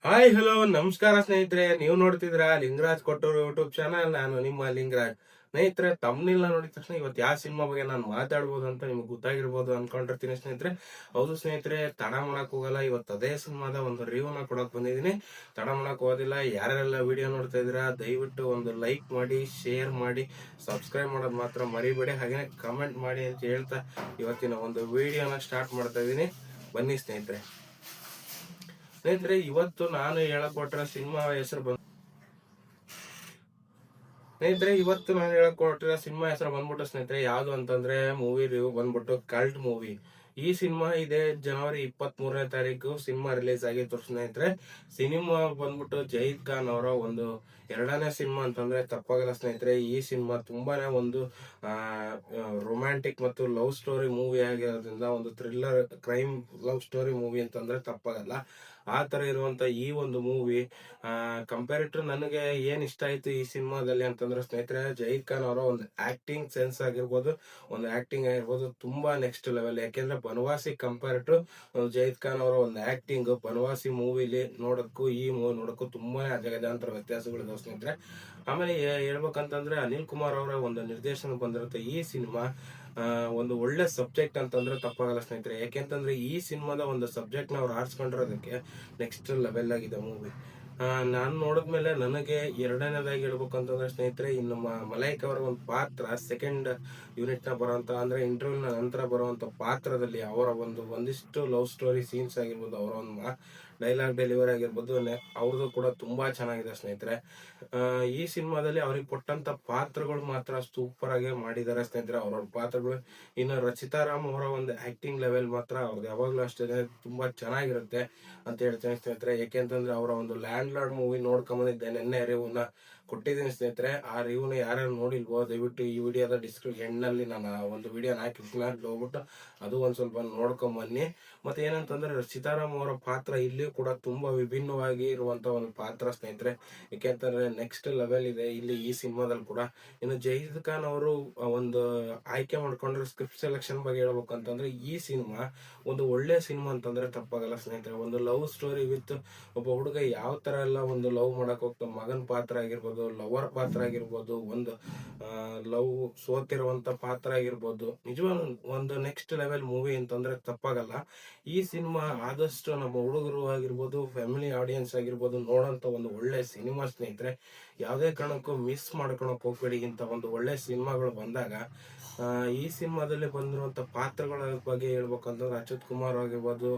Hi hello ನಮಸ್ಕಾರ ಸ್ನೇಹಿತರೆ, ನೀವು ನೋಡ್ತಿದ್ರ ಲಿಂಗರಾಜ್ ಕೊಟ್ಟೂರು ಯೂಟ್ಯೂಬ್ ಚಾನಲ್. ನಾನು ನಿಮ್ಮ ಲಿಂಗರಾಜ್. ಸ್ನೇಹಿತರೆ, ತಮ್ಮನಿಲ್ಲ ನೋಡಿದ ತಕ್ಷಣ ಇವತ್ತು ಯಾವ ಸಿನಿಮಾ ಬಗ್ಗೆ ನಾನು ಮಾತಾಡ್ಬೋದು ಅಂತ ನಿಮ್ಗೆ ಗೊತ್ತಾಗಿರ್ಬೋದು ಅನ್ಕೊಂಡಿರ್ತೀನಿ ಸ್ನೇಹಿತರೆ. ಹೌದು ಸ್ನೇಹಿತರೆ, ತಡ ಮಾಡಕ್ ಹೋಗಲ್ಲ. ಇವತ್ತು ಅದೇ ಸಿನಿಮಾದ ಒಂದು ರಿವ್ಯೂನ ಕೊಡಕ್ ಬಂದಿದ್ದೀನಿ. ತಡ ಮಾಡಕ್ ಹೋಗೋದಿಲ್ಲ. ಯಾರೆಲ್ಲ ವಿಡಿಯೋ ನೋಡ್ತಾ ಇದ್ದೀರಾ ದಯವಿಟ್ಟು ಒಂದು ಲೈಕ್ ಮಾಡಿ, ಶೇರ್ ಮಾಡಿ, ಸಬ್ಸ್ಕ್ರೈಬ್ ಮಾಡೋದು ಮಾತ್ರ ಮರಿಬೇಡಿ. ಹಾಗೆ ಕಮೆಂಟ್ ಮಾಡಿ ಅಂತ ಹೇಳ್ತಾ ಇವತ್ತಿನ ಒಂದು ವಿಡಿಯೋನ ಸ್ಟಾರ್ಟ್ ಮಾಡ್ತಾ ಇದೀನಿ. ಬನ್ನಿ ಸ್ನೇಹಿತರೆ. ಇವತ್ತು ನಾನು ಹೇಳಕ್ ಕೊಟ್ಟಿರೋ ಸಿನಿಮಾ ಹೆಸರು ಬಂದ್ಬಿಟ್ಟು ಸ್ನೇಹಿತರೆ ಯಾವ್ದು ಅಂತಂದ್ರೆ ಮೂವಿ ರಿವ್ಯೂ ಬಂದ್ಬಿಟ್ಟು ಕಲ್ಟ್ ಮೂವಿ. ಈ ಸಿನಿಮಾ ಇದೆ ಜನವರಿ 23ನೇ ತಾರೀಕು ಸಿನಿಮಾ ರಿಲೀಸ್ ಆಗಿತ್ತು ಸ್ನೇಹಿತರೆ. ಸಿನಿಮಾ ಬಂದ್ಬಿಟ್ಟು ಜೈದ್ ಖಾನ್ ಅವರ ಒಂದು ಎರಡನೇ ಸಿನಿಮಾ ಅಂತಂದ್ರೆ ತಪ್ಪಾಗಲ್ಲ ಸ್ನೇಹಿತರೆ. ಈ ಸಿನಿಮಾ ತುಂಬಾನೇ ಒಂದು ರೊಮ್ಯಾಂಟಿಕ್ ಮತ್ತು ಲವ್ ಸ್ಟೋರಿ ಮೂವಿ ಆಗಿರೋದ್ರಿಂದ ಒಂದು thriller crime love story movie ಅಂತಂದ್ರೆ ತಪ್ಪಾಗಲ್ಲ. ಆ ತರ ಇರುವಂತ ಈ ಒಂದು ಮೂವಿ ಕಂಪೇರಿಟಿವ್ ನನಗೆ ಏನ್ ಇಷ್ಟ ಆಯ್ತು ಈ ಸಿನಿಮಾದಲ್ಲಿ ಅಂತಂದ್ರೆ ಸ್ನೇಹಿತರೆ, ಜೈದ್ ಖಾನ್ ಅವರ ಒಂದು ಆಕ್ಟಿಂಗ್ ಸೆನ್ಸ್ ಆಗಿರ್ಬೋದು, ಒಂದು ಆಕ್ಟಿಂಗ್ ಆಗಿರ್ಬೋದು ತುಂಬಾ ನೆಕ್ಸ್ಟ್ ಲೆವೆಲ್. ಯಾಕೆಂದ್ರೆ ಬನವಾಸಿ ಕಂಪೇರಿಟಿವ್ ಜೈದ್ ಖಾನ್ ಅವರ ಒಂದು ಆಕ್ಟಿಂಗ್ ಬನವಾಸಿ ಮೂವಿಲಿ ನೋಡೋಕ್ಕೂ ಈ ಮೂವಿ ನೋಡೋಕ್ಕೂ ತುಂಬಾ ಅಜಗಜಾಂತರ ವ್ಯತ್ಯಾಸಗಳಿದಾವೆ ಸ್ನೇಹಿತರೆ. ಆಮೇಲೆ ಹೇಳ್ಬೇಕಂತಂದ್ರೆ ಅನಿಲ್ ಕುಮಾರ್ ಅವರ ಒಂದು ನಿರ್ದೇಶನ ಬಂದಿರುತ್ತೆ ಈ ಸಿನಿಮಾ. ಒಂದು ಒಳ್ಳೆ ಸಬ್ಜೆಕ್ಟ್ ಅಂತಂದ್ರೆ ತಪ್ಪಾಗಲ್ಲ ಸ್ನೇಹಿತರೆ. ಯಾಕೆಂತಂದ್ರೆ ಈ ಸಿನಿಮಾದ ಒಂದು ಸಬ್ಜೆಕ್ಟ್ ನ ಅವ್ರು ಆರಿಸ್ಕೊಂಡಿರೋದಕ್ಕೆ ನೆಕ್ಸ್ಟ್ ಲೆವೆಲ್ ಆಗಿದೆ ಮೂವಿ. ನಾನು ನೋಡಿದ್ಮೇಲೆ ನನಗೆ ಎರಡನೇದಾಗಿ ಹೇಳ್ಬೇಕಂತಂದ್ರೆ ಸ್ನೇಹಿತರೆ, ಇನ್ನು ಮಲೈಕ್ ಅವರ ಒಂದು ಪಾತ್ರ ಸೆಕೆಂಡ್ ಯೂನಿಟ್ ನ ಬರುವಂತ ಅಂದ್ರೆ ಇಂಟರ್ವ್ಯೂ ನಂತರ ಬರುವಂತ ಪಾತ್ರದಲ್ಲಿ ಅವರ ಒಂದಿಷ್ಟು ಲವ್ ಸ್ಟೋರಿ ಸೀನ್ಸ್ ಆಗಿರ್ಬೋದು, ಅವರ ಒಂದು ಡೈಲಾಗ್ ಡೆಲಿವರಿ ಆಗಿರ್ಬೋದು, ಅವ್ರದ್ದು ಕೂಡ ತುಂಬಾ ಚೆನ್ನಾಗಿದೆ ಸ್ನೇಹಿತರೆ. ಈ ಸಿನಿಮಾದಲ್ಲಿ ಅವ್ರಿಗೆ ಕೊಟ್ಟಂತ ಪಾತ್ರಗಳು ಮಾತ್ರ ಸೂಪರ್ ಆಗಿ ಮಾಡಿದ್ದಾರೆ ಸ್ನೇಹಿತರೆ, ಅವ್ರವ್ರ ಪಾತ್ರಗಳು. ಇನ್ನು ರಚಿತಾರಾಮ್ ಅವರ ಒಂದು ಆಕ್ಟಿಂಗ್ ಲೆವೆಲ್ ಮಾತ್ರ ಅವ್ರದ್ದು ಯಾವಾಗ್ಲೂ ಅಷ್ಟೇ ತುಂಬಾ ಚೆನ್ನಾಗಿರುತ್ತೆ ಅಂತ ಹೇಳ್ತೇನೆ ಸ್ನೇಹಿತರೆ. ಯಾಕೆಂತಂದ್ರೆ ಅವರ ಒಂದು ಲ್ಯಾಂಡ್ ಲಾರ್ಡ್ ಮೂವಿ ನೋಡ್ಕೊಂಬಂದಿದ್ದೆ, ನೆನ್ನೆ ರಿವ್ಯೂನ ಕೊಟ್ಟಿದ್ದೀನಿ ಸ್ನೇಹಿತರೆ. ಆ ರಿವ್ಯೂನ ಯಾರ್ಯಾರು ನೋಡಿಲ್ವೋ ದಯವಿಟ್ಟು ಈ ವಿಡಿಯೋದ ಎಂಡ್ನಲ್ಲಿ ನಾನು ಒಂದು ವಿಡಿಯೋನ ಹಾಕಿರ್ತೀನಿ, ಹೋಗ್ಬಿಟ್ಟು ಅದು ಒಂದ್ ಸ್ವಲ್ಪ ನೋಡ್ಕೊಂಬನ್ನಿ. ಮತ್ತೆ ಏನಂತಂದ್ರೆ ಸೀತಾರಾಮ್ ಅವರ ಪಾತ್ರ ಇಲ್ಲಿ ಕೂಡ ತುಂಬಾ ವಿಭಿನ್ನವಾಗಿ ಇರುವಂತ ಒಂದು ಪಾತ್ರ ಸ್ನೇಹಿತರೆ. ಯಾಕೆಂತಂದ್ರೆ ನೆಕ್ಸ್ಟ್ ಲೆವೆಲ್ ಇದೆ ಇಲ್ಲಿ ಈ ಸಿನಿಮಾದಲ್ಲಿ ಕೂಡ. ಇನ್ನು ಜಹೀದ್ ಖಾನ್ ಅವರು ಒಂದು ಆಯ್ಕೆ ಮಾಡ್ಕೊಂಡ್ರೆ ಸ್ಕ್ರಿಪ್ಟ್ ಸೆಲೆಕ್ಷನ್ ಬಗ್ಗೆ ಹೇಳ್ಬೇಕು ಅಂತಂದ್ರೆ ಈ ಸಿನಿಮಾ ಒಂದು ಒಳ್ಳೆ ಸಿನಿಮಾ ಅಂತಂದ್ರೆ ತಪ್ಪಾಗಲ್ಲ ಸ್ನೇಹಿತರೆ. ಒಂದು ಲವ್ ಸ್ಟೋರಿ ವಿತ್ ಒಬ್ಬ ಹುಡುಗ ಯಾವ ತರ ಎಲ್ಲ ಒಂದು ಲವ್ ಮಾಡಕ್ ಹೋಗ್ತಾನೆ, ಮಗನ್ ಪಾತ್ರ ಆಗಿರ್ಬೋದು, ಲವರ್ ಪಾತ್ರ ಆಗಿರ್ಬೋದು, ಒಂದು ಲವ್ ಸೋತಿರುವಂತ ಪಾತ್ರ ಆಗಿರ್ಬೋದು, ನಿಜವಾಗ್ಲೂ ಒಂದು ನೆಕ್ಸ್ಟ್ ಲೆವೆಲ್ ಮೂವಿ ಅಂತಂದ್ರೆ ತಪ್ಪಾಗಲ್ಲ. ಈ ಸಿನಿಮಾ ಆದಷ್ಟು ನಮ್ಮ ಹುಡುಗರು ಆಗಿರ್ಬೋದು, ಫ್ಯಾಮಿಲಿ ಆಡಿಯನ್ಸ್ ಆಗಿರ್ಬೋದು ನೋಡೋಂತ ಒಂದು ಒಳ್ಳೆ ಸಿನಿಮಾ ಸ್ನೇಹಿತರೆ. ಯಾವುದೇ ಕಾರಣಕ್ಕೂ ಮಿಸ್ ಮಾಡ್ಕೊಳಕ್ ಹೋಗ್ಬೇಡಿ. ಇಂತ ಒಂದು ಒಳ್ಳೆ ಸಿನಿಮಾಗಳು ಬಂದಾಗ ಈ ಸಿನಿಮಾದಲ್ಲಿ ಬಂದಿರುವಂತ ಪಾತ್ರಗಳ ಬಗ್ಗೆ ಹೇಳ್ಬೇಕಂತಂದ್ರೆ ಅಚ್ಯುತ್ ಕುಮಾರ್ ಆಗಿರ್ಬೋದು,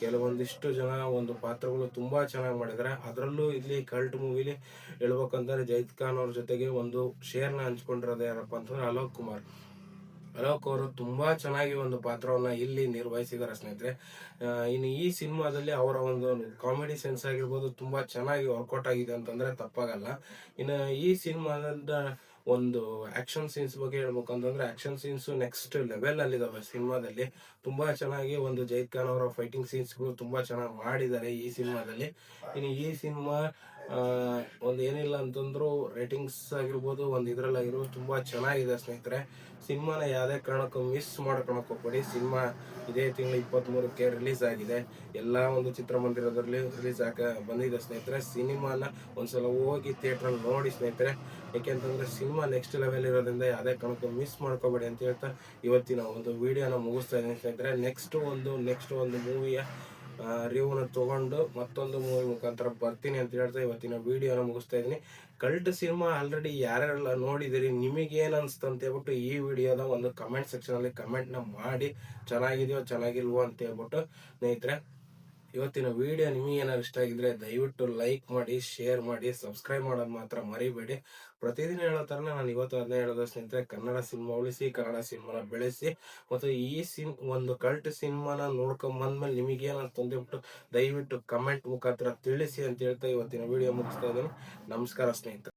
ಕೆಲವೊಂದಿಷ್ಟು ಜನ ಒಂದು ಪಾತ್ರಗಳು ತುಂಬಾ ಚೆನ್ನಾಗಿ ಮಾಡಿದ್ದಾರೆ. ಅದರಲ್ಲೂ ಇಲ್ಲಿ ಕಲ್ಟ್ ಮೂವಿಲಿ ಹೇಳ್ಬೇಕಂತಂದ್ರೆ ಜೈದ್ ಖಾನ್ ಅವ್ರ ಜೊತೆಗೆ ಒಂದು ಶೇರ್ನ ಹಂಚ್ಕೊಂಡಿರೋದು ಯಾರಪ್ಪ ಅಂತಂದ್ರೆ ಅಲೋಕ್ ಕುಮಾರ್. ಅಲೋಕ್ ಅವರು ತುಂಬಾ ಚೆನ್ನಾಗಿ ಒಂದು ಪಾತ್ರವನ್ನ ಇಲ್ಲಿ ನಿರ್ವಹಿಸಿದ್ದಾರೆ ಸ್ನೇಹಿತರೆ. ಇನ್ನು ಈ ಸಿನಿಮಾದಲ್ಲಿ ಅವರ ಒಂದು ಕಾಮಿಡಿ ಸೆನ್ಸ್ ಆಗಿರ್ಬೋದು ತುಂಬಾ ಚೆನ್ನಾಗಿ ವರ್ಕೌಟ್ ಆಗಿದೆ ಅಂತಂದ್ರೆ ತಪ್ಪಾಗಲ್ಲ. ಇನ್ನು ಈ ಸಿನಿಮಾದ ಒಂದು ಆಕ್ಷನ್ ಸೀನ್ಸ್ ಬಗ್ಗೆ ಹೇಳ್ಬೇಕಂತಂದ್ರೆ ಆಕ್ಷನ್ ಸೀನ್ಸ್ ನೆಕ್ಸ್ಟ್ ಲೆವೆಲ್ ಅಲ್ಲಿ ಇದಾವೆ ಸಿನಿಮಾದಲ್ಲಿ. ತುಂಬಾ ಚೆನ್ನಾಗಿ ಒಂದು ಜೈದ್ ಖಾನ್ ಅವರ ಫೈಟಿಂಗ್ ಸೀನ್ಸ್ ಗಳು ತುಂಬಾ ಚೆನ್ನಾಗಿ ಮಾಡಿದ್ದಾರೆ ಈ ಸಿನಿಮಾದಲ್ಲಿ. ಇನ್ನು ಈ ಸಿನಿಮಾ ಒಂದು ಏನಿಲ್ಲ ಅಂತಂದ್ರು ರೇಟಿಂಗ್ಸ್ ಆಗಿರ್ಬೋದು, ಒಂದು ಇದ್ರಲ್ಲಾಗಿರ್ಬೋದು ತುಂಬಾ ಚೆನ್ನಾಗಿದೆ ಸ್ನೇಹಿತರೆ. ಸಿನಿಮಾನ ಯಾವುದೇ ಕಾರಣಕ್ಕೂ ಮಿಸ್ ಮಾಡ್ಕೊಳಕ್ ಹೋಗ್ಬೇಡಿ. ಸಿನಿಮಾ ಇದೇ ತಿಂಗಳು 23ಕ್ಕೆ ರಿಲೀಸ್ ಆಗಿದೆ. ಎಲ್ಲಾ ಒಂದು ಚಿತ್ರಮಂದಿರದಲ್ಲಿ ರಿಲೀಸ್ ಬಂದಿದೆ ಸ್ನೇಹಿತರೆ. ಸಿನಿಮಾನ ಒಂದ್ಸಲ ಹೋಗಿ ಥಿಯೇಟರ್ ನೋಡಿ ಸ್ನೇಹಿತರೆ. ಯಾಕೆಂತಂದ್ರೆ ಸಿನಿಮಾ ನೆಕ್ಸ್ಟ್ ಲೆವೆಲ್ ಇರೋದ್ರಿಂದ ಯಾವುದೇ ಕಾರಣಕ್ಕೂ ಮಿಸ್ ಮಾಡ್ಕೋಬೇಡಿ ಅಂತ ಹೇಳ್ತಾ ಇವತ್ತಿನ ಒಂದು ವಿಡಿಯೋನ ಮುಗಿಸ್ತಾ ಇದ್ದೀನಿ ಸ್ನೇಹಿತರೆ. ನೆಕ್ಸ್ಟ್ ಒಂದು ಮೂವಿಯ ರಿವ್ಯೂನ ತಗೊಂಡು ಮತ್ತೊಂದು ಮೂವಿ ಮುಖಾಂತರ ಬರ್ತೀನಿ ಅಂತ ಹೇಳ್ತಾ ಇವತ್ತಿನ ವಿಡಿಯೋನ ಮುಗಿಸ್ತಾ ಇದೀನಿ. ಕಲ್ಟ್ ಸಿನಿಮಾ ಆಲ್ರೆಡಿ ಯಾರ್ಯಾರೆಲ್ಲ ನೋಡಿದಿರಿ, ನಿಮಗೆ ಏನ್ ಅನ್ಸ್ತು ಅಂತ ಹೇಳ್ಬಿಟ್ಟು ಈ ವಿಡಿಯೋದ ಒಂದು ಕಮೆಂಟ್ ಸೆಕ್ಷನ್ ಅಲ್ಲಿ ಕಮೆಂಟ್ ನ ಮಾಡಿ, ಚೆನ್ನಾಗಿದೆಯೋ ಚೆನ್ನಾಗಿಲ್ವೋ ಅಂತ ಹೇಳ್ಬಿಟ್ಟು ಸ್ನೇಹಿತರೆ. ಇವತ್ತಿನ ವಿಡಿಯೋ ನಿಮಗೆ ಏನಾದ್ರು ಇಷ್ಟ ಆಗಿದ್ರೆ ದಯವಿಟ್ಟು ಲೈಕ್ ಮಾಡಿ, ಶೇರ್ ಮಾಡಿ, ಸಬ್ಸ್ಕ್ರೈಬ್ ಮಾಡೋದು ಮಾತ್ರ ಮರಿಬೇಡಿ. ಪ್ರತಿದಿನ ಹೇಳೋ ತರ ನಾನು ಇವತ್ತು ಅದನ್ನೇ ಹೇಳೋದು ಸ್ನೇಹಿತರೆ, ಕನ್ನಡ ಸಿನಿಮಾ ಉಳಿಸಿ, ಕನ್ನಡ ಸಿನಿಮಾನ ಬೆಳೆಸಿ. ಮತ್ತು ಈ ಒಂದು ಕಲ್ಟ್ ಸಿನಿಮಾನ ನೋಡ್ಕೊಂಡ್ ಬಂದ್ಮೇಲೆ ನಿಮಗೆ ಏನಂತ ಅಂದ್ಬಿಟ್ಟು ದಯವಿಟ್ಟು ಕಮೆಂಟ್ ಮುಖಾಂತರ ತಿಳಿಸಿ ಅಂತ ಹೇಳ್ತಾ ಇವತ್ತಿನ ವಿಡಿಯೋ ಮುಗಿಸ್ತಾ ಇದ್ದೀನಿ. ನಮಸ್ಕಾರ ಸ್ನೇಹಿತರೆ.